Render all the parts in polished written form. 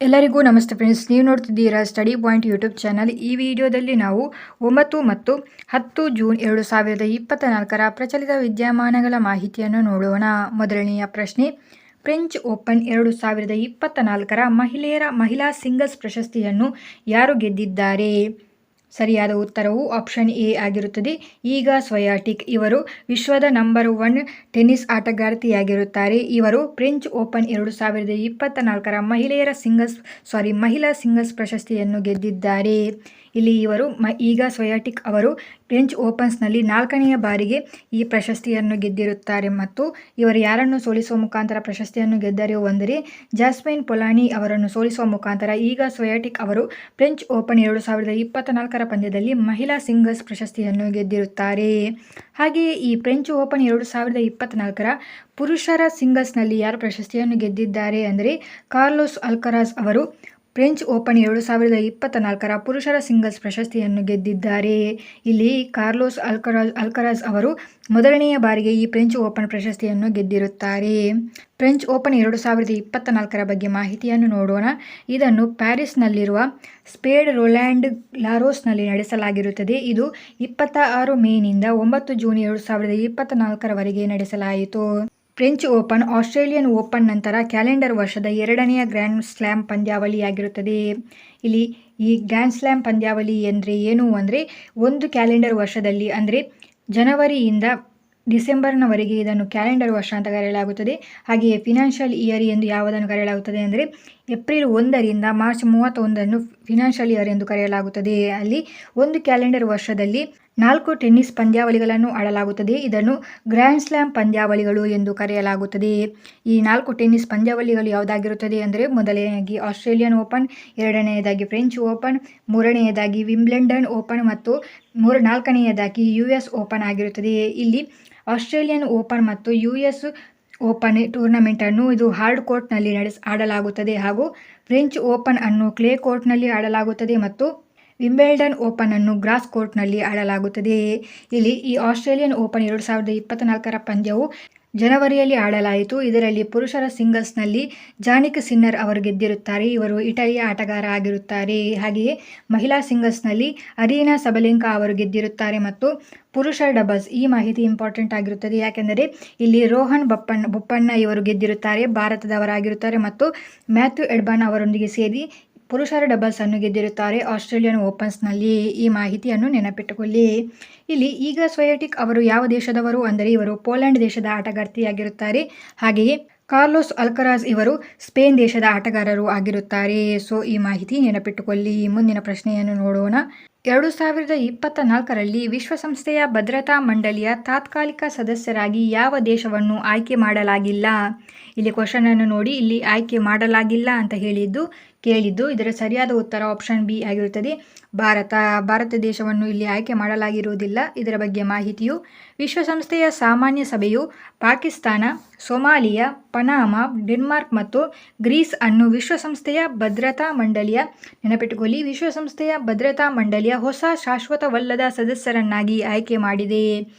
ಎಲ್ಲರಿಗೂ ನಮಸ್ತೆ ಫ್ರೆಂಡ್ಸ್, ನೀವು ನೋಡ್ತಿದ್ದೀರಾ ಸ್ಟಡಿ ಪಾಯಿಂಟ್ ಯೂಟ್ಯೂಬ್ ಚಾನಲ್. ಈ ವಿಡಿಯೋದಲ್ಲಿ ನಾವು 9 ಮತ್ತು 10 ಜೂನ್ 2024ರ ಪ್ರಚಲಿತ ವಿದ್ಯಮಾನಗಳ ಮಾಹಿತಿಯನ್ನು ನೋಡೋಣ. ಮೊದಲನೆಯ ಪ್ರಶ್ನೆ, ಫ್ರೆಂಚ್ ಓಪನ್ 2024ರ ಮಹಿಳಾ ಸಿಂಗಲ್ಸ್ ಪ್ರಶಸ್ತಿಯನ್ನು ಯಾರು ಗೆದ್ದಿದ್ದಾರೆ? ಸರಿಯಾದ ಉತ್ತರವು ಆಪ್ಷನ್ ಎ ಆಗಿರುತ್ತದೆ. ಈಗಾ ಸ್ವಿಯಾಟೆಕ್ ಇವರು ವಿಶ್ವದ ನಂಬರ್ 1 ಟೆನ್ನಿಸ್ ಆಟಗಾರ್ತಿಯಾಗಿರುತ್ತಾರೆ. ಇವರು ಫ್ರೆಂಚ್ ಓಪನ್ 2024ರ ಮಹಿಳಾ ಸಿಂಗಲ್ಸ್ ಪ್ರಶಸ್ತಿಯನ್ನು ಗೆದ್ದಿದ್ದಾರೆ. ಇಲ್ಲಿ ಇವರು ಈಗಾ ಸ್ವಿಯಾಟೆಕ್ ಅವರು ಫ್ರೆಂಚ್ ಓಪನ್ಸ್ನಲ್ಲಿ 4ನೇ ಬಾರಿಗೆ ಈ ಪ್ರಶಸ್ತಿಯನ್ನು ಗೆದ್ದಿರುತ್ತಾರೆ ಮತ್ತು ಇವರು ಯಾರನ್ನು ಸೋಲಿಸುವ ಮುಖಾಂತರ ಪ್ರಶಸ್ತಿಯನ್ನು ಗೆದ್ದರು ಅಂದರೆ ಜಾಸ್ಮಿನ್ ಪೊಲಾನಿ ಅವರನ್ನು ಸೋಲಿಸುವ ಮುಖಾಂತರ ಈಗಾ ಸ್ವಿಯಾಟೆಕ್ ಅವರು ಫ್ರೆಂಚ್ ಓಪನ್ 2024ರ ಪಂದ್ಯದಲ್ಲಿ ಮಹಿಳಾ ಸಿಂಗಲ್ಸ್ ಪ್ರಶಸ್ತಿಯನ್ನು ಗೆದ್ದಿರುತ್ತಾರೆ. ಹಾಗೆಯೇ ಈ ಫ್ರೆಂಚ್ ಓಪನ್ 2024ರ ಪುರುಷರ ಸಿಂಗಲ್ಸ್ನಲ್ಲಿ ಯಾರು ಪ್ರಶಸ್ತಿಯನ್ನು ಗೆದ್ದಿದ್ದಾರೆ ಅಂದರೆ ಕಾರ್ಲೋಸ್ ಅಲ್ಕರಾಜ್ ಅವರು ಫ್ರೆಂಚ್ ಓಪನ್ 2024ರ ಪುರುಷರ ಸಿಂಗಲ್ಸ್ ಪ್ರಶಸ್ತಿಯನ್ನು ಗೆದ್ದಿದ್ದಾರೆ. ಇಲ್ಲಿ ಕಾರ್ಲೋಸ್ ಅಲ್ಕರಾಜ್ ಅವರು ಮೊದಲನೆಯ ಬಾರಿಗೆ ಈ ಫ್ರೆಂಚ್ ಓಪನ್ ಪ್ರಶಸ್ತಿಯನ್ನು ಗೆದ್ದಿರುತ್ತಾರೆ. ಫ್ರೆಂಚ್ ಓಪನ್ 2024ರ ಬಗ್ಗೆ ಮಾಹಿತಿಯನ್ನು ನೋಡೋಣ. ಇದನ್ನು ಪ್ಯಾರಿಸ್ನಲ್ಲಿರುವ ಸ್ಪೇಡ್ ರೋಲ್ಯಾಂಡ್ ಲಾರೋಸ್ನಲ್ಲಿ ನಡೆಸಲಾಗಿರುತ್ತದೆ. ಇದು 26 ಮೇನಿಂದ 9 ಜೂನ್ 2024ರವರೆಗೆ ನಡೆಸಲಾಯಿತು. ಫ್ರೆಂಚ್ ಓಪನ್ ಆಸ್ಟ್ರೇಲಿಯನ್ ಓಪನ್ ನಂತರ ಕ್ಯಾಲೆಂಡರ್ ವರ್ಷದ 2ನೇ ಗ್ರ್ಯಾಂಡ್ ಸ್ಲ್ಯಾಮ್ ಪಂದ್ಯಾವಳಿಯಾಗಿರುತ್ತದೆ. ಇಲ್ಲಿ ಈ ಗ್ರ್ಯಾಂಡ್ ಸ್ಲ್ಯಾಮ್ ಪಂದ್ಯಾವಳಿ ಅಂದರೆ ಏನು ಅಂದರೆ ಒಂದು ಕ್ಯಾಲೆಂಡರ್ ವರ್ಷದಲ್ಲಿ ಅಂದರೆ ಜನವರಿಯಿಂದ ಡಿಸೆಂಬರ್ನವರೆಗೆ ಇದನ್ನು ಕ್ಯಾಲೆಂಡರ್ ವರ್ಷ ಅಂತ ಕರೆಯಲಾಗುತ್ತದೆ. ಹಾಗೆಯೇ ಫಿನಾನ್ಷಿಯಲ್ ಇಯರ್ ಎಂದು ಯಾವುದನ್ನು ಕರೆಯಲಾಗುತ್ತದೆ ಅಂದರೆ ಏಪ್ರಿಲ್ 1ರಿಂದ ಮಾರ್ಚ್ 31 ಫಿನಾನ್ಷಿಯಲ್ ಇಯರ್ ಎಂದು ಕರೆಯಲಾಗುತ್ತದೆ. ಅಲ್ಲಿ ಒಂದು ಕ್ಯಾಲೆಂಡರ್ ವರ್ಷದಲ್ಲಿ 4 ಟೆನ್ನಿಸ್ ಪಂದ್ಯಾವಳಿಗಳನ್ನು ಆಡಲಾಗುತ್ತದೆ. ಇದನ್ನು ಗ್ರ್ಯಾಂಡ್ ಸ್ಲ್ಯಾಮ್ ಪಂದ್ಯಾವಳಿಗಳು ಎಂದು ಕರೆಯಲಾಗುತ್ತದೆ. ಈ 4 ಟೆನ್ನಿಸ್ ಪಂದ್ಯಾವಳಿಗಳು ಯಾವುದಾಗಿರುತ್ತದೆ ಅಂದರೆ ಮೊದಲನೆಯದಾಗಿ ಆಸ್ಟ್ರೇಲಿಯನ್ ಓಪನ್, ಎರಡನೆಯದಾಗಿ ಫ್ರೆಂಚ್ ಓಪನ್, ಮೂರನೆಯದಾಗಿ ವಿಂಬ್ಲೆಂಡನ್ ಓಪನ್ ಮತ್ತು ನಾಲ್ಕನೆಯದಾಗಿ US ಓಪನ್ ಆಗಿರುತ್ತದೆ. ಇಲ್ಲಿ ಆಸ್ಟ್ರೇಲಿಯನ್ ಓಪನ್ ಮತ್ತು US ಓಪನ್ ಟೂರ್ನಮೆಂಟನ್ನು ಇದು ಹಾರ್ಡ್ ಕೋರ್ಟ್ನಲ್ಲಿ ಆಡಲಾಗುತ್ತದೆ ಹಾಗೂ ಫ್ರೆಂಚ್ ಓಪನ್ ಅನ್ನು ಕ್ಲೇ ಕೋರ್ಟ್ನಲ್ಲಿ ಆಡಲಾಗುತ್ತದೆ ಮತ್ತು ವಿಂಬಲ್ಡನ್ ಓಪನ್ ಅನ್ನು ಗ್ರಾಸ್ ಕೋರ್ಟ್ನಲ್ಲಿ ಆಡಲಾಗುತ್ತದೆ. ಇಲ್ಲಿ ಈ ಆಸ್ಟ್ರೇಲಿಯನ್ ಓಪನ್ 2024ರ ಪಂದ್ಯವು ಜನವರಿಯಲ್ಲಿ ಆಡಲಾಯಿತು. ಇದರಲ್ಲಿ ಪುರುಷರ ಸಿಂಗಲ್ಸ್ನಲ್ಲಿ ಜಾನಿಕ್ ಸಿನ್ನರ್ ಅವರು ಗೆದ್ದಿರುತ್ತಾರೆ. ಇವರು ಇಟಲಿಯ ಆಟಗಾರ ಆಗಿರುತ್ತಾರೆ. ಹಾಗೆಯೇ ಮಹಿಳಾ ಸಿಂಗಲ್ಸ್ನಲ್ಲಿ ಅರೀನಾ ಸಬಲೆಂಕಾ ಅವರು ಗೆದ್ದಿರುತ್ತಾರೆ ಮತ್ತು ಪುರುಷರ ಡಬಲ್ಸ್ ಈ ಮಾಹಿತಿ ಇಂಪಾರ್ಟೆಂಟ್ ಆಗಿರುತ್ತದೆ. ಯಾಕೆಂದರೆ ಇಲ್ಲಿ ರೋಹನ್ ಬೋಪಣ್ಣ ಇವರು ಗೆದ್ದಿರುತ್ತಾರೆ, ಭಾರತದವರಾಗಿರುತ್ತಾರೆ ಮತ್ತು ಮ್ಯಾಥ್ಯೂ ಎಡ್ಬರ್ನ್ ಅವರೊಂದಿಗೆ ಸೇರಿ ಪುರುಷರ ಡಬಲ್ಸ್ ಅನ್ನು ಗೆದ್ದಿರುತ್ತಾರೆ ಆಸ್ಟ್ರೇಲಿಯನ್ ಓಪನ್ಸ್ನಲ್ಲಿ. ಈ ಮಾಹಿತಿಯನ್ನು ನೆನಪಿಟ್ಟುಕೊಳ್ಳಿ. ಇಲ್ಲಿ ಈಗಾ ಸ್ವಿಯಾಟೆಕ್ ಅವರು ಯಾವ ದೇಶದವರು ಅಂದರೆ ಇವರು ಪೋಲೆಂಡ್ ದೇಶದ ಆಟಗಾರ್ತಿಯಾಗಿರುತ್ತಾರೆ. ಹಾಗೆಯೇ ಕಾರ್ಲೋಸ್ ಅಲ್ಕರಾಜ್ ಇವರು ಸ್ಪೇನ್ ದೇಶದ ಆಟಗಾರರು ಆಗಿರುತ್ತಾರೆ. ಸೊ ಈ ಮಾಹಿತಿ ನೆನಪಿಟ್ಟುಕೊಳ್ಳಿ. ಮುಂದಿನ ಪ್ರಶ್ನೆಯನ್ನು ನೋಡೋಣ. 2024ರಲ್ಲಿ ವಿಶ್ವಸಂಸ್ಥೆಯ ಭದ್ರತಾ ಮಂಡಳಿಯ ತಾತ್ಕಾಲಿಕ ಸದಸ್ಯರಾಗಿ ಯಾವ ದೇಶವನ್ನು ಆಯ್ಕೆ ಮಾಡಲಾಗಿಲ್ಲ? ಇಲ್ಲಿ ಕ್ವಶನ್ ಅನ್ನು ನೋಡಿ, ಇಲ್ಲಿ ಆಯ್ಕೆ ಮಾಡಲಾಗಿಲ್ಲ ಅಂತ ಕೇಳಿದ್ದು ಇದರ ಸರಿಯಾದ ಉತ್ತರ ಆಪ್ಷನ್ ಬಿ ಆಗಿರುತ್ತದೆ. ಭಾರತ ದೇಶವನ್ನು ಇಲ್ಲಿ ಆಯ್ಕೆ ಮಾಡಲಾಗಿರುವುದಿಲ್ಲ. ಇದರ ಬಗ್ಗೆ ಮಾಹಿತಿಯು ವಿಶ್ವಸಂಸ್ಥೆಯ ಸಾಮಾನ್ಯ ಸಭೆಯು ಪಾಕಿಸ್ತಾನ, ಸೊಮಾಲಿಯಾ, ಪನಾಮಾ, ಡೆನ್ಮಾರ್ಕ್ ಮತ್ತು ಗ್ರೀಸ್ ಅನ್ನು ವಿಶ್ವಸಂಸ್ಥೆಯ ಭದ್ರತಾ ಮಂಡಳಿಯ ನೆನಪಿಟ್ಟುಕೊಳ್ಳಿ ವಿಶ್ವಸಂಸ್ಥೆಯ ಭದ್ರತಾ ಮಂಡಳಿಯ ಹೊಸ ಶಾಶ್ವತವಲ್ಲದ ಸದಸ್ಯರನ್ನಾಗಿ ಆಯ್ಕೆ ಮಾಡಿದೆ.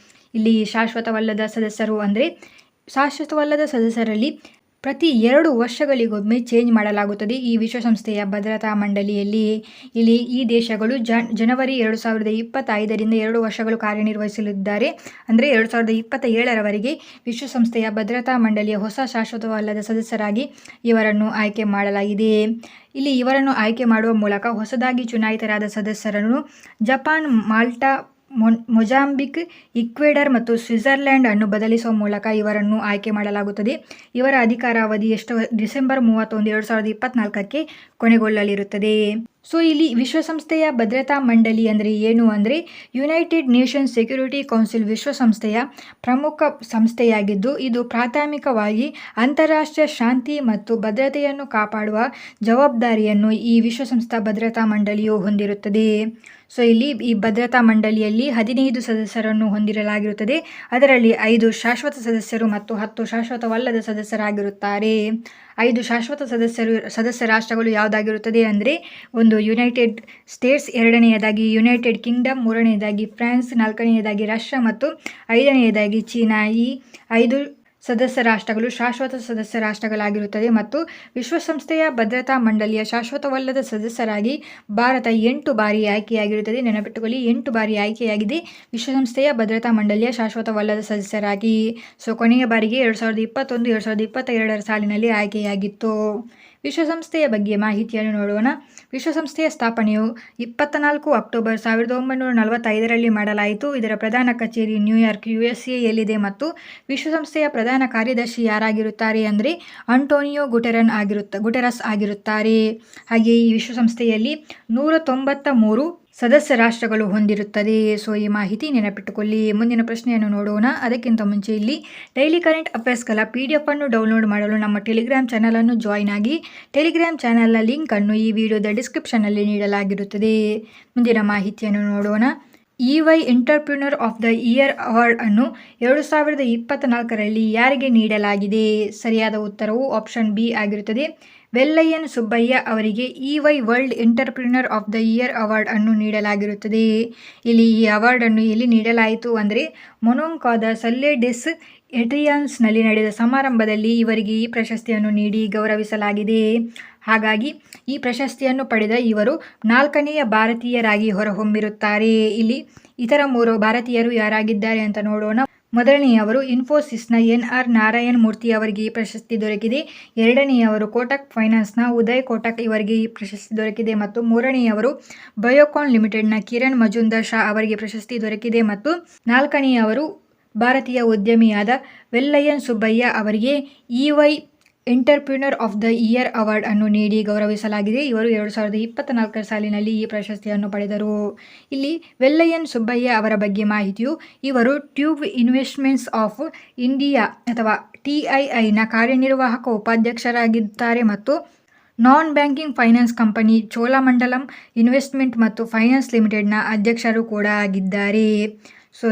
ಇಲ್ಲಿ ಶಾಶ್ವತವಲ್ಲದ ಸದಸ್ಯರಲ್ಲಿ ಪ್ರತಿ 2 ವರ್ಷಗಳಿಗೊಮ್ಮೆ ಚೇಂಜ್ ಮಾಡಲಾಗುತ್ತದೆ ಈ ವಿಶ್ವಸಂಸ್ಥೆಯ ಭದ್ರತಾ ಮಂಡಳಿಯಲ್ಲಿ. ಇಲ್ಲಿ ಈ ದೇಶಗಳು ಜನವರಿ 2025ರಿಂದ 2 ವರ್ಷಗಳು ಕಾರ್ಯನಿರ್ವಹಿಸಲಿದ್ದಾರೆ. ಅಂದರೆ 2027ರವರೆಗೆ ವಿಶ್ವಸಂಸ್ಥೆಯ ಭದ್ರತಾ ಮಂಡಳಿಯ ಹೊಸ ಶಾಶ್ವತವಲ್ಲದ ಸದಸ್ಯರಾಗಿ ಇವರನ್ನು ಆಯ್ಕೆ ಮಾಡಲಾಗಿದೆ. ಇಲ್ಲಿ ಇವರನ್ನು ಆಯ್ಕೆ ಮಾಡುವ ಮೂಲಕ ಹೊಸದಾಗಿ ಚುನಾಯಿತರಾದ ಸದಸ್ಯರನ್ನು ಜಪಾನ್, ಮಾಲ್ಟಾ, ಮೊಜಾಂಬಿಕ್, ಈಕ್ವೆಡರ್ ಮತ್ತು ಸ್ವಿಟ್ಜರ್ಲೆಂಡ್ ಅನ್ನು ಬದಲಿಸುವ ಮೂಲಕ ಇವರನ್ನು ಆಯ್ಕೆ ಮಾಡಲಾಗುತ್ತದೆ. ಇವರ ಅಧಿಕಾರಾವಧಿ ಡಿಸೆಂಬರ್ 31, 2024ಕ್ಕೆ ಕೊನೆಗೊಳ್ಳಲಿರುತ್ತದೆ. ಸೊ ಇಲ್ಲಿ ವಿಶ್ವಸಂಸ್ಥೆಯ ಭದ್ರತಾ ಮಂಡಳಿ ಅಂದರೆ ಏನು ಅಂದರೆ ಯುನೈಟೆಡ್ ನೇಷನ್ಸ್ ಸೆಕ್ಯೂರಿಟಿ ಕೌನ್ಸಿಲ್ ವಿಶ್ವಸಂಸ್ಥೆಯ ಪ್ರಮುಖ ಸಂಸ್ಥೆಯಾಗಿದ್ದು ಇದು ಪ್ರಾಥಮಿಕವಾಗಿ ಅಂತಾರಾಷ್ಟ್ರೀಯ ಶಾಂತಿ ಮತ್ತು ಭದ್ರತೆಯನ್ನು ಕಾಪಾಡುವ ಜವಾಬ್ದಾರಿಯನ್ನು ಈ ವಿಶ್ವಸಂಸ್ಥೆಯ ಭದ್ರತಾ ಮಂಡಳಿಯು ಹೊಂದಿರುತ್ತದೆ. ಸೊ ಇಲ್ಲಿ ಈ ಭದ್ರತಾ ಮಂಡಳಿಯಲ್ಲಿ 15 ಸದಸ್ಯರನ್ನು ಹೊಂದಿರಲಾಗಿರುತ್ತದೆ. ಅದರಲ್ಲಿ 5 ಶಾಶ್ವತ ಸದಸ್ಯರು ಮತ್ತು 10 ಶಾಶ್ವತವಲ್ಲದ ಸದಸ್ಯರಾಗಿರುತ್ತಾರೆ. 5 ಶಾಶ್ವತ ಸದಸ್ಯ ರಾಷ್ಟ್ರಗಳು ಯಾವುದಾಗಿರುತ್ತದೆ ಅಂದರೆ ಒಂದು ಯುನೈಟೆಡ್ ಸ್ಟೇಟ್ಸ್, ಎರಡನೆಯದಾಗಿ ಯುನೈಟೆಡ್ ಕಿಂಗ್ಡಮ್, ಮೂರನೆಯದಾಗಿ ಫ್ರಾನ್ಸ್, ನಾಲ್ಕನೆಯದಾಗಿ ರಷ್ಯಾ ಮತ್ತು 5ನೇದಾಗಿ ಚೀನಾ. ಈ 5 ಸದಸ್ಯ ರಾಷ್ಟ್ರಗಳು ಶಾಶ್ವತ ಸದಸ್ಯ ರಾಷ್ಟ್ರಗಳಾಗಿರುತ್ತದೆ ಮತ್ತು ವಿಶ್ವಸಂಸ್ಥೆಯ ಭದ್ರತಾ ಮಂಡಳಿಯ ಶಾಶ್ವತವಲ್ಲದ ಸದಸ್ಯರಾಗಿ ಭಾರತ 8 ಬಾರಿ ಆಯ್ಕೆಯಾಗಿರುತ್ತದೆ. ನೆನಪಿಟ್ಟುಕೊಳ್ಳಿ, 8 ಬಾರಿ ಆಯ್ಕೆಯಾಗಿದೆ ವಿಶ್ವಸಂಸ್ಥೆಯ ಭದ್ರತಾ ಮಂಡಳಿಯ ಶಾಶ್ವತವಲ್ಲದ ಸದಸ್ಯರಾಗಿ. ಕೊನೆಯ ಬಾರಿಗೆ 2021-2022 ಸಾಲಿನಲ್ಲಿ ಆಯ್ಕೆಯಾಗಿತ್ತು. ವಿಶ್ವಸಂಸ್ಥೆಯ ಬಗ್ಗೆ ಮಾಹಿತಿಯನ್ನು ನೋಡೋಣ. ವಿಶ್ವಸಂಸ್ಥೆಯ ಸ್ಥಾಪನೆಯು 24 ಅಕ್ಟೋಬರ್ 1945ರಲ್ಲಿ ಮಾಡಲಾಯಿತು. ಇದರ ಪ್ರಧಾನ ಕಚೇರಿ ನ್ಯೂಯಾರ್ಕ್, USA ಯಲ್ಲಿದೆ ಮತ್ತು ವಿಶ್ವಸಂಸ್ಥೆಯ ಪ್ರಧಾನ ಕಾರ್ಯದರ್ಶಿ ಯಾರಾಗಿರುತ್ತಾರೆ ಅಂದರೆ ಅಂಟೋನಿಯೋ ಗುಟೆರಸ್ ಆಗಿರುತ್ತಾರೆ. ಹಾಗೆಯೇ ಈ ವಿಶ್ವಸಂಸ್ಥೆಯಲ್ಲಿ 193 ಸದಸ್ಯ ರಾಷ್ಟ್ರಗಳು ಹೊಂದಿರುತ್ತದೆ. ಈ ಮಾಹಿತಿ ನೆನಪಿಟ್ಟುಕೊಳ್ಳಿ. ಮುಂದಿನ ಪ್ರಶ್ನೆಯನ್ನು ನೋಡೋಣ. ಅದಕ್ಕಿಂತ ಮುಂಚೆ ಇಲ್ಲಿ ಡೈಲಿ ಕರೆಂಟ್ ಅಫೇರ್ಸ್ಗಳ PDF ಅನ್ನು ಡೌನ್ಲೋಡ್ ಮಾಡಲು ನಮ್ಮ ಟೆಲಿಗ್ರಾಮ್ ಚಾನಲನ್ನು ಜಾಯಿನ್ ಆಗಿ. ಟೆಲಿಗ್ರಾಮ್ ಚಾನಲ್ನ ಲಿಂಕ್ ಅನ್ನು ಈ ವಿಡಿಯೋದ ಡಿಸ್ಕ್ರಿಪ್ಷನ್ನಲ್ಲಿ ನೀಡಲಾಗಿರುತ್ತದೆ. ಮುಂದಿನ ಮಾಹಿತಿಯನ್ನು ನೋಡೋಣ. EY entrepreneur of the year award ಅನ್ನು 2024ರಲ್ಲಿ ಯಾರಿಗೆ ನೀಡಲಾಗಿದೆ? ಸರಿಯಾದ ಉತ್ತರವು ಆಪ್ಷನ್ ಬಿ ಆಗಿರುತ್ತದೆ. ವೆಲ್ಲಯ್ಯನ್ ಸುಬ್ಬಯ್ಯ ಅವರಿಗೆ EY world entrepreneur of the year award ಅನ್ನು ನೀಡಲಾಗಿರುತ್ತದೆ. ಇಲ್ಲಿ ಈ ಅವಾರ್ಡ್ ಅನ್ನು ಎಲ್ಲಿ ನೀಡಲಾಯಿತು ಅಂದರೆ ಮೊನಾಕೋದ ಸಲ್ಲೆ ಡೆಸ್ ಎಟ್ರಿಯಾನ್ಸ್ನಲ್ಲಿ ನಡೆದ ಸಮಾರಂಭದಲ್ಲಿ ಇವರಿಗೆ ಈ ಪ್ರಶಸ್ತಿಯನ್ನು ನೀಡಿ ಗೌರವಿಸಲಾಗಿದೆ. ಹಾಗಾಗಿ ಈ ಪ್ರಶಸ್ತಿಯನ್ನು ಪಡೆದ ಇವರು 4ನೆಯ ಭಾರತೀಯರಾಗಿ ಹೊರಹೊಮ್ಮಿರುತ್ತಾರೆ. ಇಲ್ಲಿ ಇತರ 3 ಭಾರತೀಯರು ಯಾರಾಗಿದ್ದಾರೆ ಅಂತ ನೋಡೋಣ. ಮೊದಲನೆಯವರು ಇನ್ಫೋಸಿಸ್ನ NR ನಾರಾಯಣ್ ಮೂರ್ತಿ ಅವರಿಗೆ ಈ ಪ್ರಶಸ್ತಿ ದೊರಕಿದೆ. ಎರಡನೆಯವರು ಕೋಟಕ್ ಫೈನಾನ್ಸ್ನ ಉದಯ್ ಕೋಟಕ್ ಇವರಿಗೆ ಈ ಪ್ರಶಸ್ತಿ ದೊರಕಿದೆ ಮತ್ತು ಮೂರನೆಯವರು ಬಯೋಕಾನ್ ಲಿಮಿಟೆಡ್ನ ಕಿರಣ್ ಮಜುಂದಾರ್ ಶಾ ಅವರಿಗೆ ಪ್ರಶಸ್ತಿ ದೊರಕಿದೆ ಮತ್ತು ನಾಲ್ಕನೆಯವರು ಭಾರತೀಯ ಉದ್ಯಮಿಯಾದ ವೆಲ್ಲಯ್ಯನ್ ಸುಬ್ಬಯ್ಯ ಅವರಿಗೆ EY entrepreneur of the year award ಅನ್ನು ನೀಡಿ ಗೌರವಿಸಲಾಗಿದೆ. ಇವರು 2024 ಸಾಲಿನಲ್ಲಿ ಈ ಪ್ರಶಸ್ತಿಯನ್ನು ಪಡೆದರು. ಇಲ್ಲಿ ವೆಲ್ಲಯ್ಯನ್ ಸುಬ್ಬಯ್ಯ ಅವರ ಬಗ್ಗೆ ಮಾಹಿತಿಯು, ಇವರು ಟ್ಯೂಬ್ ಇನ್ವೆಸ್ಟ್ಮೆಂಟ್ಸ್ ಆಫ್ ಇಂಡಿಯಾ ಅಥವಾ TIIನ ಕಾರ್ಯನಿರ್ವಾಹಕ ಉಪಾಧ್ಯಕ್ಷರಾಗಿದ್ದಾರೆ ಮತ್ತು ನಾನ್ banking finance company Cholamandalam investment ಮತ್ತು ಫೈನಾನ್ಸ್ ಲಿಮಿಟೆಡ್ನ ಅಧ್ಯಕ್ಷರು ಕೂಡ ಆಗಿದ್ದಾರೆ.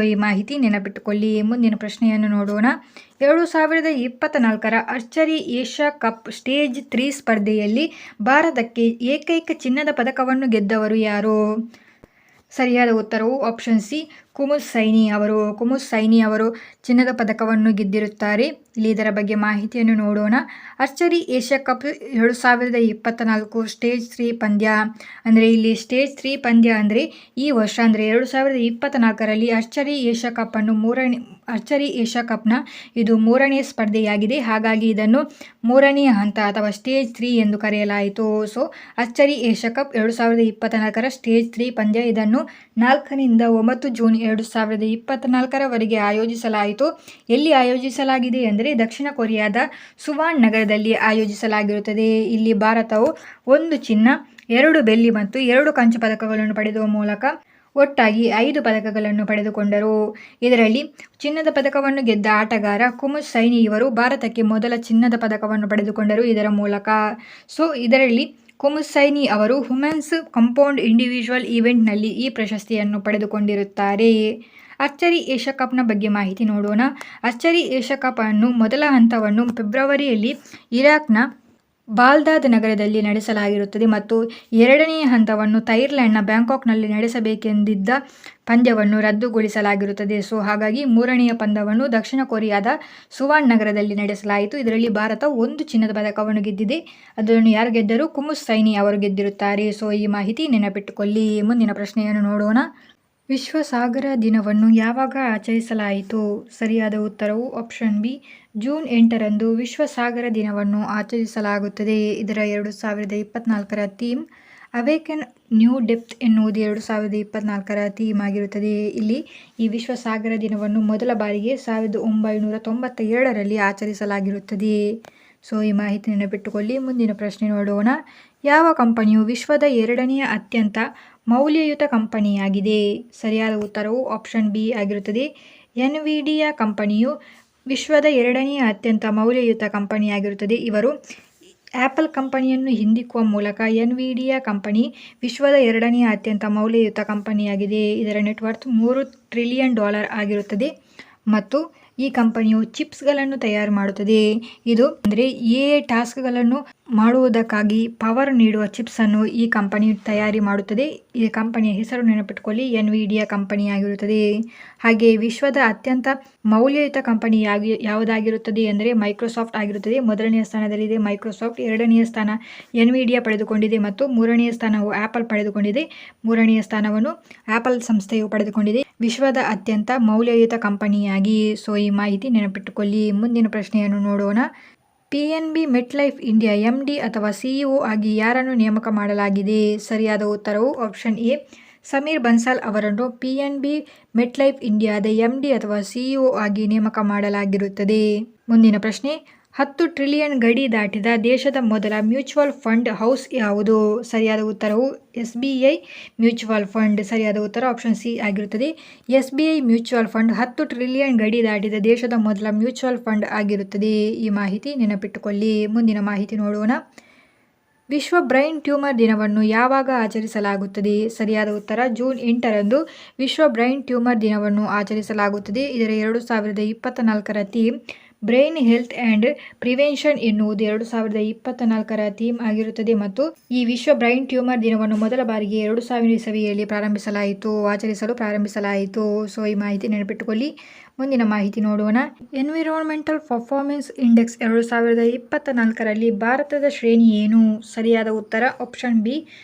ಈ ಮಾಹಿತಿ ನೆನಪಿಟ್ಟುಕೊಳ್ಳಿ. ಮುಂದಿನ ಪ್ರಶ್ನೆಯನ್ನು ನೋಡೋಣ. 2024ರ ಆರ್ಚರಿ ಏಷ್ಯಾ ಕಪ್ ಸ್ಟೇಜ್ 3 ಸ್ಪರ್ಧೆಯಲ್ಲಿ ಭಾರತಕ್ಕೆ ಏಕೈಕ ಚಿನ್ನದ ಪದಕವನ್ನು ಗೆದ್ದವರು ಯಾರು? ಸರಿಯಾದ ಉತ್ತರವು ಆಪ್ಷನ್ ಸಿ ಕುಮುಸ್ ಸೈನಿ ಅವರು ಚಿನ್ನದ ಪದಕವನ್ನು ಗೆದ್ದಿರುತ್ತಾರೆ. ಇಲ್ಲಿ ಇದರ ಬಗ್ಗೆ ಮಾಹಿತಿಯನ್ನು ನೋಡೋಣ. ಆರ್ಚರಿ ಏಷ್ಯಾ ಕಪ್ 2024 ಸ್ಟೇಜ್ 3 ಪಂದ್ಯ ಅಂದರೆ ಇಲ್ಲಿ ಸ್ಟೇಜ್ 3 ಪಂದ್ಯ ಅಂದರೆ ಈ ವರ್ಷ ಅಂದರೆ 2024ರಲ್ಲಿ ಆರ್ಚರಿ ಏಷ್ಯಾ ಕಪ್ನ ಇದು 3ನೇ ಸ್ಪರ್ಧೆಯಾಗಿದೆ. ಹಾಗಾಗಿ ಇದನ್ನು 3ನೇ ಹಂತ ಅಥವಾ ಸ್ಟೇಜ್ 3 ಎಂದು ಕರೆಯಲಾಯಿತು. ಆರ್ಚರಿ ಏಷ್ಯಾ ಕಪ್ 2024ರ ಸ್ಟೇಜ್ 3 ಪಂದ್ಯ ಇದನ್ನು 4ರಿಂದ 9 ಜೂನ್ 2024ರವರೆಗೆ ಆಯೋಜಿಸಲಾಯಿತು. ಎಲ್ಲಿ ಆಯೋಜಿಸಲಾಗಿದೆ ಅಂದರೆ ದಕ್ಷಿಣ ಕೊರಿಯಾದ ಸುವಾನ್ ನಗರದಲ್ಲಿ ಆಯೋಜಿಸಲಾಗಿರುತ್ತದೆ. ಇಲ್ಲಿ ಭಾರತವು 1 ಚಿನ್ನ, 2 ಬೆಳ್ಳಿ ಮತ್ತು 2 ಕಂಚು ಪದಕಗಳನ್ನು ಪಡೆದುವ ಮೂಲಕ ಒಟ್ಟಾಗಿ 5 ಪದಕಗಳನ್ನು ಪಡೆದುಕೊಂಡರು. ಇದರಲ್ಲಿ ಚಿನ್ನದ ಪದಕವನ್ನು ಗೆದ್ದ ಆಟಗಾರ ಕುಮುಸ್ ಸೈನಿ ಇವರು ಭಾರತಕ್ಕೆ ಮೊದಲ ಚಿನ್ನದ ಪದಕವನ್ನು ಪಡೆದುಕೊಂಡರು ಇದರ ಮೂಲಕ. ಇದರಲ್ಲಿ ಕುಮುಸ್ ಸೈನಿ ಅವರು ವುಮೆನ್ಸ್ ಕಂಪೌಂಡ್ ಇಂಡಿವಿಜುವಲ್ ಈವೆಂಟ್ನಲ್ಲಿ ಈ ಪ್ರಶಸ್ತಿಯನ್ನು ಪಡೆದುಕೊಂಡಿರುತ್ತಾರೆ. ಆರ್ಚರಿ ಏಷ್ಯಾ ಕಪ್ನ ಬಗ್ಗೆ ಮಾಹಿತಿ ನೋಡೋಣ. ಆರ್ಚರಿ ಏಷ್ಯಾ ಕಪ್ ಅನ್ನು ಮೊದಲ ಹಂತವನ್ನು ಫೆಬ್ರವರಿಯಲ್ಲಿ ಇರಾಕ್ನ ಬಾಲ್ದಾದ್ ನಗರದಲ್ಲಿ ನಡೆಸಲಾಗಿರುತ್ತದೆ ಮತ್ತು ಎರಡನೆಯ ಹಂತವನ್ನು ಥೈಲ್ಯಾಂಡ್ನ ಬ್ಯಾಂಕಾಕ್ನಲ್ಲಿ ನಡೆಸಬೇಕೆಂದಿದ್ದ ಪಂದ್ಯವನ್ನು ರದ್ದುಗೊಳಿಸಲಾಗಿರುತ್ತದೆ. ಹಾಗಾಗಿ 3ನೆಯ ಪಂದ್ಯವನ್ನು ದಕ್ಷಿಣ ಕೊರಿಯಾದ ಸುವಾನ್ ನಗರದಲ್ಲಿ ನಡೆಸಲಾಯಿತು. ಇದರಲ್ಲಿ ಭಾರತ 1 ಚಿನ್ನದ ಪದಕವನ್ನು ಗೆದ್ದಿದೆ. ಅದನ್ನು ಯಾರು ಗೆದ್ದರು? ಕುಮುಸ್ ಸೈನಿ ಅವರು ಗೆದ್ದಿರುತ್ತಾರೆ. ಈ ಮಾಹಿತಿ ನೆನಪಿಟ್ಟುಕೊಳ್ಳಿ. ಮುಂದಿನ ಪ್ರಶ್ನೆಯನ್ನು ನೋಡೋಣ. ವಿಶ್ವ ಸಾಗರ ದಿನವನ್ನು ಯಾವಾಗ ಆಚರಿಸಲಾಯಿತು? ಸರಿಯಾದ ಉತ್ತರವು ಆಪ್ಷನ್ ಬಿ ಜೂನ್ 8ರಂದು ವಿಶ್ವ ಸಾಗರ ದಿನವನ್ನು ಆಚರಿಸಲಾಗುತ್ತದೆ. ಇದರ 2024ರ ಥೀಮ್ ಅವೇಕನ್ ನ್ಯೂ ಡೆಪ್ತ್ ಎನ್ನುವುದು 2024ರ ಥೀಮ್ ಆಗಿರುತ್ತದೆ. ಇಲ್ಲಿ ಈ ವಿಶ್ವ ಸಾಗರ ದಿನವನ್ನು ಮೊದಲ ಬಾರಿಗೆ 1992ರಲ್ಲಿ ಆಚರಿಸಲಾಗಿರುತ್ತದೆ. ಈ ಮಾಹಿತಿ ನೆನಪಿಟ್ಟುಕೊಳ್ಳಿ. ಮುಂದಿನ ಪ್ರಶ್ನೆ ನೋಡೋಣ. ಯಾವ ಕಂಪನಿಯು ವಿಶ್ವದ 2ನೇ ಅತ್ಯಂತ ಮೌಲ್ಯಯುತ ಕಂಪನಿಯಾಗಿದೆ? ಸರಿಯಾದ ಉತ್ತರವು ಆಪ್ಷನ್ ಬಿ ಆಗಿರುತ್ತದೆ. ಎನ್ವಿಡಿಯಾ ಕಂಪನಿಯು ವಿಶ್ವದ 2ನೇ ಅತ್ಯಂತ ಮೌಲ್ಯಯುತ ಕಂಪನಿಯಾಗಿರುತ್ತದೆ. ಇವರು ಆ್ಯಪಲ್ ಕಂಪನಿಯನ್ನು ಹಿಂದಿಕ್ಕುವ ಮೂಲಕ ಎನ್ವಿಡಿಯಾ ಕಂಪನಿ ವಿಶ್ವದ 2ನೇ ಅತ್ಯಂತ ಮೌಲ್ಯಯುತ ಕಂಪನಿಯಾಗಿದೆ. ಇದರ ನೆಟ್ವರ್ತ್ $3 ಟ್ರಿಲಿಯನ್ ಆಗಿರುತ್ತದೆ ಮತ್ತು ಈ ಕಂಪನಿಯು ಚಿಪ್ಸ್ಗಳನ್ನು ತಯಾರು ಮಾಡುತ್ತದೆ. ಇದು ಅಂದರೆ ಟಾಸ್ಕ್ಗಳನ್ನು ಮಾಡುವುದಕ್ಕಾಗಿ ಪವರ್ ನೀಡುವ ಚಿಪ್ಸ್ ಅನ್ನು ಈ ಕಂಪನಿ ತಯಾರಿ ಮಾಡುತ್ತದೆ. ಈ ಕಂಪನಿಯ ಹೆಸರು ನೆನಪಿಟ್ಟುಕೊಳ್ಳಿ, ಎನ್ವಿಡಿಯಾ ಕಂಪನಿಯಾಗಿರುತ್ತದೆ. ಹಾಗೆ ವಿಶ್ವದ ಅತ್ಯಂತ ಮೌಲ್ಯಯುತ ಕಂಪನಿ ಯಾವುದಾಗಿರುತ್ತದೆ ಅಂದರೆ ಮೈಕ್ರೋಸಾಫ್ಟ್ ಆಗಿರುತ್ತದೆ. ಮೊದಲನೆಯ ಸ್ಥಾನದಲ್ಲಿದೆ ಮೈಕ್ರೋಸಾಫ್ಟ್, ಎರಡನೆಯ ಸ್ಥಾನ ಎನ್ವಿಡಿಯಾ ಪಡೆದುಕೊಂಡಿದೆ ಮತ್ತು ಮೂರನೆಯ ಸ್ಥಾನವು ಆಪಲ್ ಪಡೆದುಕೊಂಡಿದೆ. ಮೂರನೆಯ ಸ್ಥಾನವನ್ನು ಆಪಲ್ ಸಂಸ್ಥೆಯು ಪಡೆದುಕೊಂಡಿದೆ ವಿಶ್ವದ ಅತ್ಯಂತ ಮೌಲ್ಯಯುತ ಕಂಪನಿಯಾಗಿ. ಸೊ ಈ ಮಾಹಿತಿ ನೆನಪಿಟ್ಟುಕೊಳ್ಳಿ. ಮುಂದಿನ ಪ್ರಶ್ನೆಯನ್ನು ನೋಡೋಣ. PNB ಮೆಟ್ಲೈಫ್ ಇಂಡಿಯಾ MD ಅಥವಾ CEO ಆಗಿ ಯಾರನ್ನು ನೇಮಕ ಮಾಡಲಾಗಿದೆ? ಸರಿಯಾದ ಉತ್ತರವು ಆಪ್ಷನ್ ಎ, ಸಮೀರ್ ಬನ್ಸಾಲ್ ಅವರನ್ನು PNB ಮೆಟ್ಲೈಫ್ ಇಂಡಿಯಾದ MD ಅಥವಾ CEO ಆಗಿ ನೇಮಕ ಮಾಡಲಾಗಿರುತ್ತದೆ. ಮುಂದಿನ ಪ್ರಶ್ನೆ, 10 ಟ್ರಿಲಿಯನ್ ಗಡಿ ದಾಟಿದ ದೇಶದ ಮೊದಲ ಮ್ಯೂಚುವಲ್ ಫಂಡ್ ಹೌಸ್ ಯಾವುದು? ಸರಿಯಾದ ಉತ್ತರವು SBI ಮ್ಯೂಚುವಲ್ ಫಂಡ್. ಸರಿಯಾದ ಉತ್ತರ ಆಪ್ಷನ್ ಸಿ ಆಗಿರುತ್ತದೆ. SBI ಮ್ಯೂಚುವಲ್ ಫಂಡ್ 10 ಟ್ರಿಲಿಯನ್ ಗಡಿ ದಾಟಿದ ದೇಶದ ಮೊದಲ ಮ್ಯೂಚುವಲ್ ಫಂಡ್ ಆಗಿರುತ್ತದೆ. ಈ ಮಾಹಿತಿ ನೆನಪಿಟ್ಟುಕೊಳ್ಳಿ. ಮುಂದಿನ ಮಾಹಿತಿ ನೋಡೋಣ. ವಿಶ್ವ ಬ್ರೈನ್ ಟ್ಯೂಮರ್ ದಿನವನ್ನು ಯಾವಾಗ ಆಚರಿಸಲಾಗುತ್ತದೆ? ಸರಿಯಾದ ಉತ್ತರ ಜೂನ್ 8ರಂದು ವಿಶ್ವ ಬ್ರೈನ್ ಟ್ಯೂಮರ್ ದಿನವನ್ನು ಆಚರಿಸಲಾಗುತ್ತದೆ. ಇದರ 2024ರ theme brain health and prevention ಎನ್ನುವುದು 2024ರ ಥೀಮ್ ಆಗಿರುತ್ತದೆ ಮತ್ತು ಈ ವಿಶ್ವ ಬ್ರೈನ್ ಟ್ಯೂಮರ್ ದಿನವನ್ನು ಮೊದಲ ಬಾರಿಗೆ 2000 ಇಸವಿಯಲ್ಲಿ ಆಚರಿಸಲು ಪ್ರಾರಂಭಿಸಲಾಯಿತು. ಸೊ ಈ ಮಾಹಿತಿ ನೆನಪಿಟ್ಟುಕೊಳ್ಳಿ. ಮುಂದಿನ ಮಾಹಿತಿ ನೋಡೋಣ. ಎನ್ವಿರಾನ್ಮೆಂಟಲ್ ಪರ್ಫಾರ್ಮೆನ್ಸ್ ಇಂಡೆಕ್ಸ್ 2024ರಲ್ಲಿ ಭಾರತದ ಶ್ರೇಣಿ ಏನು? ಸರಿಯಾದ ಉತ್ತರ ಆಪ್ಷನ್ ಬಿ,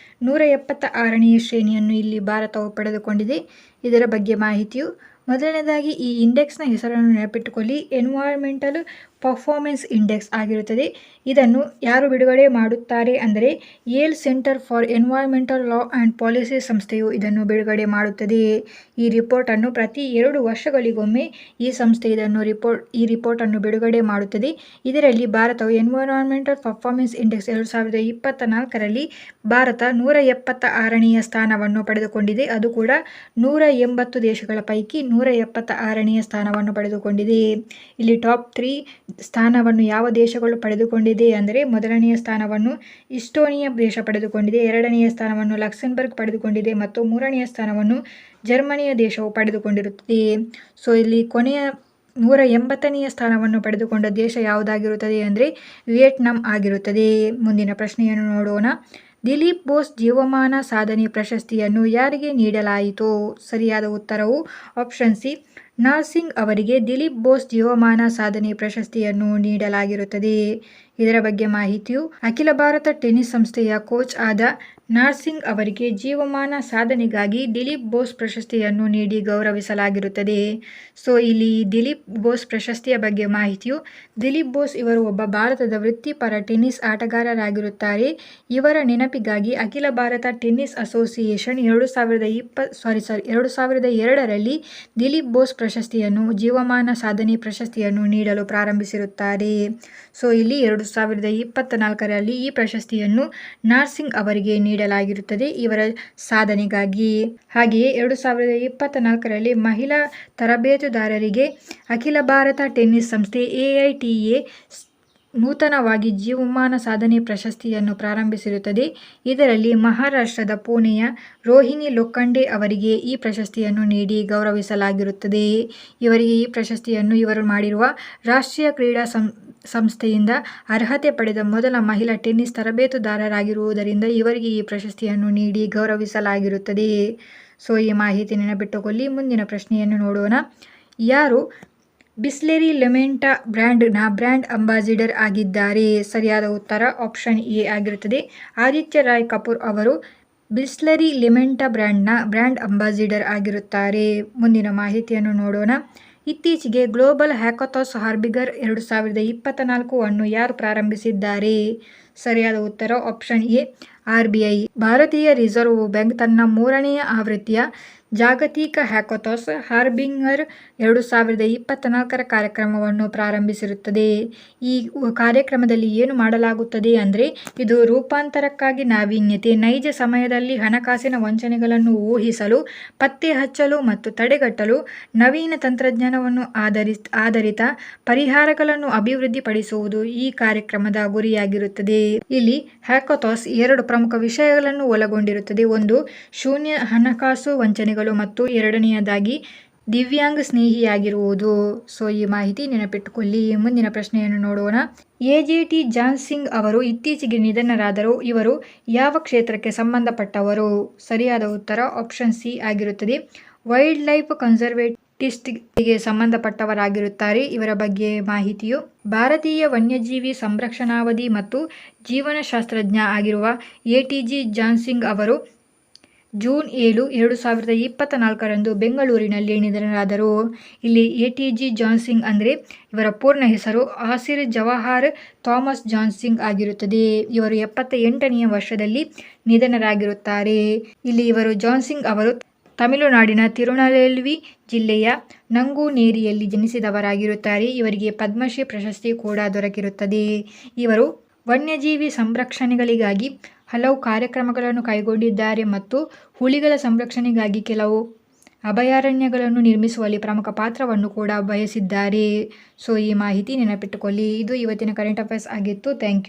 176ನೇ ಶ್ರೇಣಿಯನ್ನು ಇಲ್ಲಿ ಭಾರತವು ಪಡೆದುಕೊಂಡಿದೆ. ಇದರ ಬಗ್ಗೆ ಮಾಹಿತಿಯು ಮೊದಲನೇದಾಗಿ ಈ ಇಂಡೆಕ್ಸ್ನ ಹೆಸರನ್ನು ನೆನಪಿಟ್ಟುಕೊಳ್ಳಿ. ಎನ್ವೈರ್ಮೆಂಟಲ್ ಪರ್ಫಾರ್ಮೆನ್ಸ್ ಇಂಡೆಕ್ಸ್ ಆಗಿರುತ್ತದೆ. ಇದನ್ನು ಯಾರು ಬಿಡುಗಡೆ ಮಾಡುತ್ತಾರೆ ಅಂದರೆ Yale centre for environmental law and policy ಸಂಸ್ಥೆಯು ಇದನ್ನು ಬಿಡುಗಡೆ ಮಾಡುತ್ತದೆ. ಈ ರಿಪೋರ್ಟನ್ನು ಪ್ರತಿ 2 ವರ್ಷಗಳಿಗೊಮ್ಮೆ ಈ ಸಂಸ್ಥೆ ಈ ರಿಪೋರ್ಟನ್ನು ಬಿಡುಗಡೆ ಮಾಡುತ್ತದೆ. ಇದರಲ್ಲಿ ಭಾರತವು ಎನ್ವೈರ್ಮೆಂಟಲ್ ಪರ್ಫಾರ್ಮೆನ್ಸ್ ಇಂಡೆಕ್ಸ್ 2024ರಲ್ಲಿ ಭಾರತ 176ನೆಯ ಸ್ಥಾನವನ್ನು ಪಡೆದುಕೊಂಡಿದೆ. ಅದು ಕೂಡ 180 ದೇಶಗಳ ಪೈಕಿ 176ನೆಯ ಸ್ಥಾನವನ್ನು ಪಡೆದುಕೊಂಡಿದೆ. ಇಲ್ಲಿ ಟಾಪ್ 3 ಸ್ಥಾನವನ್ನು ಯಾವ ದೇಶಗಳು ಪಡೆದುಕೊಂಡಿದೆ ಅಂದರೆ ಮೊದಲನೆಯ ಸ್ಥಾನವನ್ನು ಇಸ್ಟೋನಿಯಾ ದೇಶ ಪಡೆದುಕೊಂಡಿದೆ, ಎರಡನೆಯ ಸ್ಥಾನವನ್ನು ಲಕ್ಸೆಂಬರ್ಗ್ ಪಡೆದುಕೊಂಡಿದೆ ಮತ್ತು ಮೂರನೆಯ ಸ್ಥಾನವನ್ನು ಜರ್ಮನಿಯ ದೇಶವು ಪಡೆದುಕೊಂಡಿರುತ್ತದೆ. ಸೊ ಇಲ್ಲಿ ಕೊನೆಯ 180ನೆಯ ಸ್ಥಾನವನ್ನು ಪಡೆದುಕೊಂಡ ದೇಶ ಯಾವುದಾಗಿರುತ್ತದೆ ಅಂದರೆ ವಿಯೆಟ್ನಾಂ ಆಗಿರುತ್ತದೆ. ಮುಂದಿನ ಪ್ರಶ್ನೆಯನ್ನು ನೋಡೋಣ. ದಿಲೀಪ್ ಬೋಸ್ ಜೀವಮಾನ ಸಾಧನೆ ಪ್ರಶಸ್ತಿಯನ್ನು ಯಾರಿಗೆ ನೀಡಲಾಯಿತು? ಸರಿಯಾದ ಉತ್ತರವು ಆಪ್ಷನ್ ಸಿ, ನಾರ್ಸಿಂಗ್ ಅವರಿಗೆ ದಿಲೀಪ್ ಬೋಸ್ ಜೀವಮಾನ ಸಾಧನೆ ಪ್ರಶಸ್ತಿಯನ್ನು ನೀಡಲಾಗಿರುತ್ತದೆ. ಇದರ ಬಗ್ಗೆ ಮಾಹಿತಿಯು ಅಖಿಲ ಭಾರತ ಟೆನ್ನಿಸ್ ಸಂಸ್ಥೆಯ ಕೋಚ್ ಆದ ನಾರ್ಸಿಂಗ್ ಅವರಿಗೆ ಜೀವಮಾನ ಸಾಧನೆಗಾಗಿ ದಿಲೀಪ್ ಬೋಸ್ ಪ್ರಶಸ್ತಿಯನ್ನು ನೀಡಿ ಗೌರವಿಸಲಾಗಿರುತ್ತದೆ. ಸೊ ಇಲ್ಲಿ ದಿಲೀಪ್ ಬೋಸ್ ಪ್ರಶಸ್ತಿಯ ಬಗ್ಗೆ ಮಾಹಿತಿಯು ದಿಲೀಪ್ ಬೋಸ್ ಇವರು ಒಬ್ಬ ಭಾರತದ ವೃತ್ತಿಪರ ಟೆನ್ನಿಸ್ ಆಟಗಾರರಾಗಿರುತ್ತಾರೆ. ಇವರ ನೆನಪಿಗಾಗಿ ಅಖಿಲ ಭಾರತ ಟೆನ್ನಿಸ್ ಅಸೋಸಿಯೇಷನ್ 2002ರಲ್ಲಿ ದಿಲೀಪ್ ಬೋಸ್ ಪ್ರಶಸ್ತಿಯನ್ನು ಜೀವಮಾನ ಸಾಧನೆ ಪ್ರಶಸ್ತಿಯನ್ನು ನೀಡಲು ಪ್ರಾರಂಭಿಸಿರುತ್ತಾರೆ. ಸೊ ಇಲ್ಲಿ 2024ರಲ್ಲಿ ಈ ಪ್ರಶಸ್ತಿಯನ್ನು ನಾರ್ಸಿಂಗ್ ಅವರಿಗೆ ನೀಡಲಾಗಿರುತ್ತದೆ ಇವರ ಸಾಧನೆಗಾಗಿ. ಹಾಗೆಯೇ 2024ರಲ್ಲಿ ಮಹಿಳಾ ತರಬೇತುದಾರರಿಗೆ ಅಖಿಲ ಭಾರತ ಟೆನ್ನಿಸ್ ಸಂಸ್ಥೆ AITA ನೂತನವಾಗಿ ಜೀವಮಾನ ಸಾಧನೆ ಪ್ರಶಸ್ತಿಯನ್ನು ಪ್ರಾರಂಭಿಸಿರುತ್ತದೆ. ಇದರಲ್ಲಿ ಮಹಾರಾಷ್ಟ್ರದ ಪುಣೆಯ ರೋಹಿಣಿ ಲೋಖಂಡೆ ಅವರಿಗೆ ಈ ಪ್ರಶಸ್ತಿಯನ್ನು ನೀಡಿ ಗೌರವಿಸಲಾಗಿರುತ್ತದೆ. ಇವರಿಗೆ ಈ ಪ್ರಶಸ್ತಿಯನ್ನು ಇವರು ಮಾಡಿರುವ ರಾಷ್ಟ್ರೀಯ ಕ್ರೀಡಾ ಸಂಸ್ಥೆಯಿಂದ ಅರ್ಹತೆ ಪಡೆದ ಮೊದಲ ಮಹಿಳಾ ಟೆನ್ನಿಸ್ ತರಬೇತುದಾರರಾಗಿರುವುದರಿಂದ ಇವರಿಗೆ ಈ ಪ್ರಶಸ್ತಿಯನ್ನು ನೀಡಿ ಗೌರವಿಸಲಾಗಿರುತ್ತದೆ. ಸೊ ಈ ಮಾಹಿತಿ ನೆನಪಿಟ್ಟುಕೊಳ್ಳಿ. ಮುಂದಿನ ಪ್ರಶ್ನೆಯನ್ನು ನೋಡೋಣ. ಯಾರು ಬಿಸ್ಲೆರಿ ಲೆಮೆಂಟಾ ಬ್ರ್ಯಾಂಡ್ನ ಬ್ರ್ಯಾಂಡ್ ಅಂಬಾಸಿಡರ್ ಆಗಿದ್ದಾರೆ? ಸರಿಯಾದ ಉತ್ತರ ಆಪ್ಷನ್ ಎ ಆಗಿರುತ್ತದೆ. ಆದಿತ್ಯ ರಾಯ್ ಕಪೂರ್ ಅವರು ಬಿಸ್ಲೆರಿ ಲೆಮೆಂಟಾ ಬ್ರ್ಯಾಂಡ್ನ ಬ್ರ್ಯಾಂಡ್ ಅಂಬಾಸಿಡರ್ ಆಗಿರುತ್ತಾರೆ. ಮುಂದಿನ ಮಾಹಿತಿಯನ್ನು ನೋಡೋಣ. ಇತ್ತೀಚೆಗೆ ಗ್ಲೋಬಲ್ ಹ್ಯಾಕಥಾನ್ ಹಾರ್ಬಿಂಗರ್ 2024 ಅನ್ನು ಯಾರು ಪ್ರಾರಂಭಿಸಿದ್ದಾರೆ? ಸರಿಯಾದ ಉತ್ತರ ಆಪ್ಷನ್ ಎ, RBI. ಭಾರತೀಯ ರಿಸರ್ವ್ ಬ್ಯಾಂಕ್ ತನ್ನ 3ನೇ ಆವೃತ್ತಿಯ ಜಾಗತಿಕ ಹ್ಯಾಕಥಾನ್ ಹಾರ್ಬಿಂಗರ್ 2024 ಕಾರ್ಯಕ್ರಮವನ್ನು ಪ್ರಾರಂಭಿಸಿರುತ್ತದೆ. ಈ ಕಾರ್ಯಕ್ರಮದಲ್ಲಿ ಏನು ಮಾಡಲಾಗುತ್ತದೆ ಅಂದರೆ ಇದು ರೂಪಾಂತರಕ್ಕಾಗಿ ನಾವೀನ್ಯತೆ, ನೈಜ ಸಮಯದಲ್ಲಿ ಹಣಕಾಸಿನ ವಂಚನೆಗಳನ್ನು ಊಹಿಸಲು, ಪತ್ತೆ ಹಚ್ಚಲು ಮತ್ತು ತಡೆಗಟ್ಟಲು ನವೀನ ತಂತ್ರಜ್ಞಾನವನ್ನು ಆಧರಿತ ಪರಿಹಾರಗಳನ್ನು ಅಭಿವೃದ್ಧಿಪಡಿಸುವುದು ಈ ಕಾರ್ಯಕ್ರಮದ ಗುರಿಯಾಗಿರುತ್ತದೆ. ಇಲ್ಲಿ ಹ್ಯಾಕಥಾನ್ 2 ಪ್ರಮುಖ ವಿಷಯಗಳನ್ನು ಒಳಗೊಂಡಿರುತ್ತದೆ. ಒಂದು, ಶೂನ್ಯ ಹಣಕಾಸು ವಂಚನೆಗಳು ಮತ್ತು ಎರಡನೆಯದಾಗಿ ದಿವ್ಯಾಂಗ ಸ್ನೇಹಿಯಾಗಿರುವುದು. ಸೊ ಈ ಮಾಹಿತಿ ನೆನಪಿಟ್ಟುಕೊಳ್ಳಿ. ಮುಂದಿನ ಪ್ರಶ್ನೆಯನ್ನು ನೋಡೋಣ. ಎ.ಜೆ.ಟಿ. ಜಾನ್ಸಿಂಗ್ ಅವರು ಇತ್ತೀಚೆಗೆ ನಿಧನರಾದರು. ಇವರು ಯಾವ ಕ್ಷೇತ್ರಕ್ಕೆ ಸಂಬಂಧಪಟ್ಟವರು? ಸರಿಯಾದ ಉತ್ತರ ಆಪ್ಷನ್ ಸಿ ಆಗಿರುತ್ತದೆ. ವೈಲ್ಡ್ ಲೈಫ್ ಕನ್ಸರ್ವೇಟಿಸ್ಟ್ಗೆ ಸಂಬಂಧಪಟ್ಟವರಾಗಿರುತ್ತಾರೆ. ಇವರ ಬಗ್ಗೆ ಮಾಹಿತಿಯು ಭಾರತೀಯ ವನ್ಯಜೀವಿ ಸಂರಕ್ಷಣಾವಾದಿ ಮತ್ತು ಜೀವಶಾಸ್ತ್ರಜ್ಞ ಆಗಿರುವ ಎ.ಟಿ.ಜಿ. ಜಾನ್ಸಿಂಗ್ ಅವರು ಜೂನ್ 7, 2024ರಂದು ಬೆಂಗಳೂರಿನಲ್ಲಿ ನಿಧನರಾದರು. ಇಲ್ಲಿ ಎ.ಟಿ.ಜಿ. ಜಾನ್ಸಿಂಗ್ ಅಂದರೆ ಇವರ ಪೂರ್ಣ ಹೆಸರು ಆಸಿರ್ ಜವಾಹರ್ ಥಾಮಸ್ ಜಾನ್ಸಿಂಗ್ ಆಗಿರುತ್ತದೆ. ಇವರು 78ನೇ ವರ್ಷದಲ್ಲಿ ನಿಧನರಾಗಿರುತ್ತಾರೆ. ಇಲ್ಲಿ ಇವರು ಜಾನ್ಸಿಂಗ್ ಅವರು ತಮಿಳುನಾಡಿನ ತಿರುನಲ್ವೇಲಿ ಜಿಲ್ಲೆಯ ನಂಗೂನೇರಿಯಲ್ಲಿ ಜನಿಸಿದವರಾಗಿರುತ್ತಾರೆ. ಇವರಿಗೆ ಪದ್ಮಶ್ರೀ ಪ್ರಶಸ್ತಿ ಕೂಡ ದೊರಕಿರುತ್ತದೆ. ಇವರು ವನ್ಯಜೀವಿ ಸಂರಕ್ಷಣೆಗಳಿಗಾಗಿ ಹಲವು ಕಾರ್ಯಕ್ರಮಗಳನ್ನು ಕೈಗೊಂಡಿದ್ದಾರೆ ಮತ್ತು ಹುಲಿಗಳ ಸಂರಕ್ಷಣೆಗಾಗಿ ಕೆಲವು ಅಭಯಾರಣ್ಯಗಳನ್ನು ನಿರ್ಮಿಸುವಲ್ಲಿ ಪ್ರಮುಖ ಪಾತ್ರವನ್ನು ಕೂಡ ವಹಿಸಿದ್ದಾರೆ. ಸೊ ಈ ಮಾಹಿತಿ ನೆನಪಿಟ್ಟುಕೊಳ್ಳಿ. ಇದು ಇವತ್ತಿನ ಕರೆಂಟ್ ಅಫೇರ್ಸ್ ಆಗಿತ್ತು. Thank you.